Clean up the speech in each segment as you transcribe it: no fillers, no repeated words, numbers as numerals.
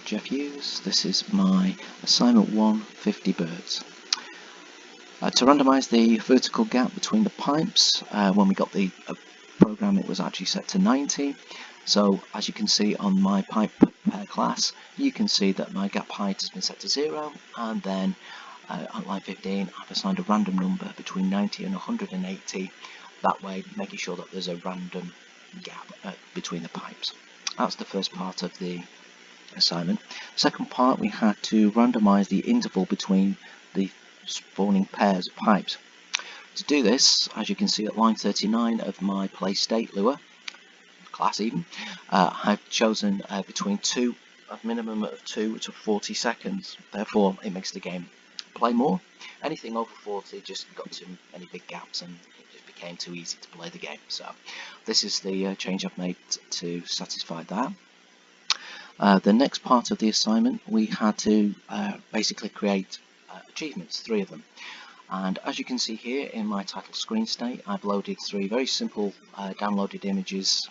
Jeff Hughes. This is my assignment 1, 50 birds. To randomise the vertical gap between the pipes, when we got the program it was actually set to 90. So as you can see on my pipe pair class, you can see that my gap height has been set to 0, and then on line 15 I've assigned a random number between 90 and 180, that way making sure that there's a random gap between the pipes. That's the first part of the assignment. Second part, we had to randomise the interval between the spawning pairs of pipes. To do this, as you can see at line 39 of my play state lure, class even, I've chosen between a minimum of 2 to 40 seconds. Therefore, it makes the game play more. Anything over 40 just got too many big gaps and it just became too easy to play the game. So this is the change I've made to satisfy that. The next part of the assignment, we had to basically create achievements, 3 of them. And as you can see here in my title screen state, I've loaded 3 very simple downloaded images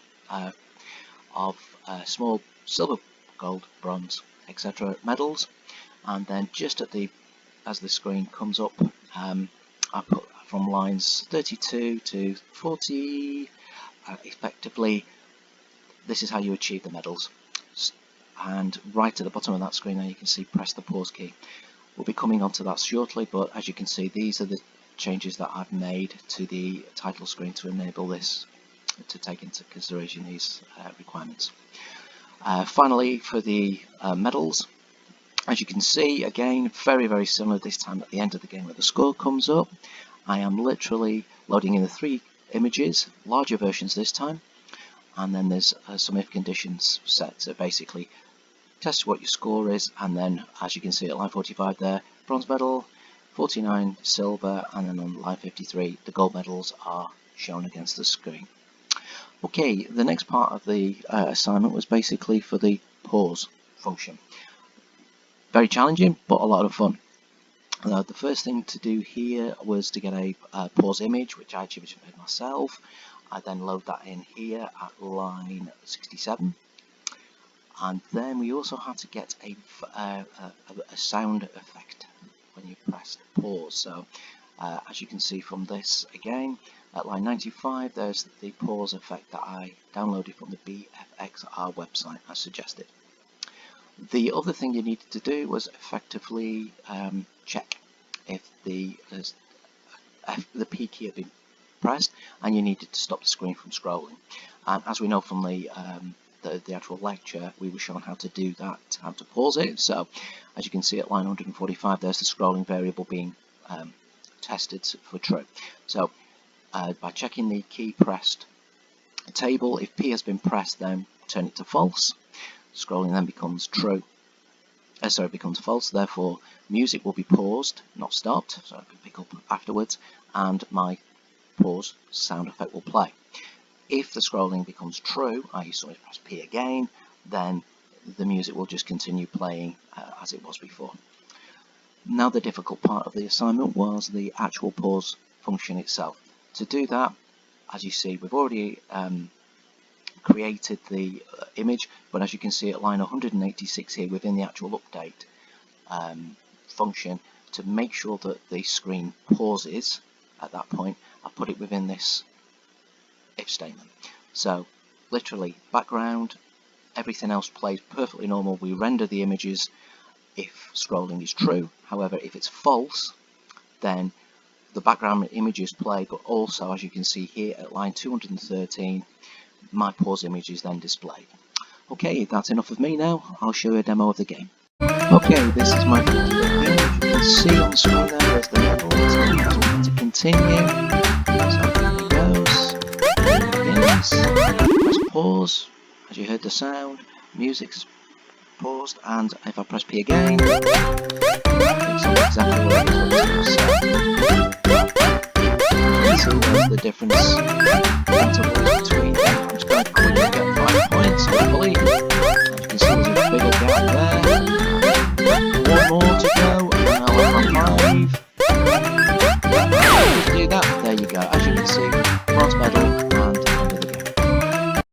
of small silver, gold, bronze, etc. medals. And then just as the screen comes up, I put from lines 32 to 40, effectively, this is how you achieve the medals. And right at the bottom of that screen there you can see press the pause key. We'll be coming on to that shortly, but as you can see these are the changes that I've made to the title screen to enable this to take into consideration these requirements. Finally, for the medals, as you can see, again very similar this time at the end of the game where the score comes up. I am literally loading in the 3 images, larger versions this time, and then there's some if conditions set to basically test what your score is, and then as you can see at line 45 there, bronze medal, 49 silver, and then on line 53 the gold medals are shown against the screen. Okay, the next part of the assignment was basically for the pause function. Very challenging, but a lot of fun. The first thing to do here was to get a pause image, which I actually made myself. I then load that in here at line 67. And then we also had to get a sound effect when you press pause. So as you can see from this again, at line 95 there's the pause effect that I downloaded from the BFXR website as suggested. The other thing you needed to do was effectively check if the P key had been pressed and you needed to stop the screen from scrolling. And as we know from the actual lecture, we were shown how to do that, how to pause it. So as you can see at line 145 there's the scrolling variable being tested for true. So by checking the key pressed table, if P has been pressed then turn it to false. Scrolling then becomes true. Becomes false, therefore music will be paused, not stopped, so I can pick up afterwards, and my pause sound effect will play. If the scrolling becomes true, i.e. somebody press P again, then the music will just continue playing as it was before. Now the difficult part of the assignment was the actual pause function itself. To do that, as you see, we've already created the image, but as you can see at line 186 here within the actual update function, to make sure that the screen pauses at that point, I put it within this if statement. So literally background, everything else plays perfectly normal. We render the images if scrolling is true. However, if it's false, then the background images play, but also as you can see here at line 213 my pause image is then displayed. Okay, that's enough of me now. I'll show you a demo of the game. Okay, this is my game. You can see on the screen there's the level. To continue. So here it goes. Press pause. As you heard the sound, music's paused, and if I press P again, it's exactly what it is. You can see there's the difference between them. I'm just going to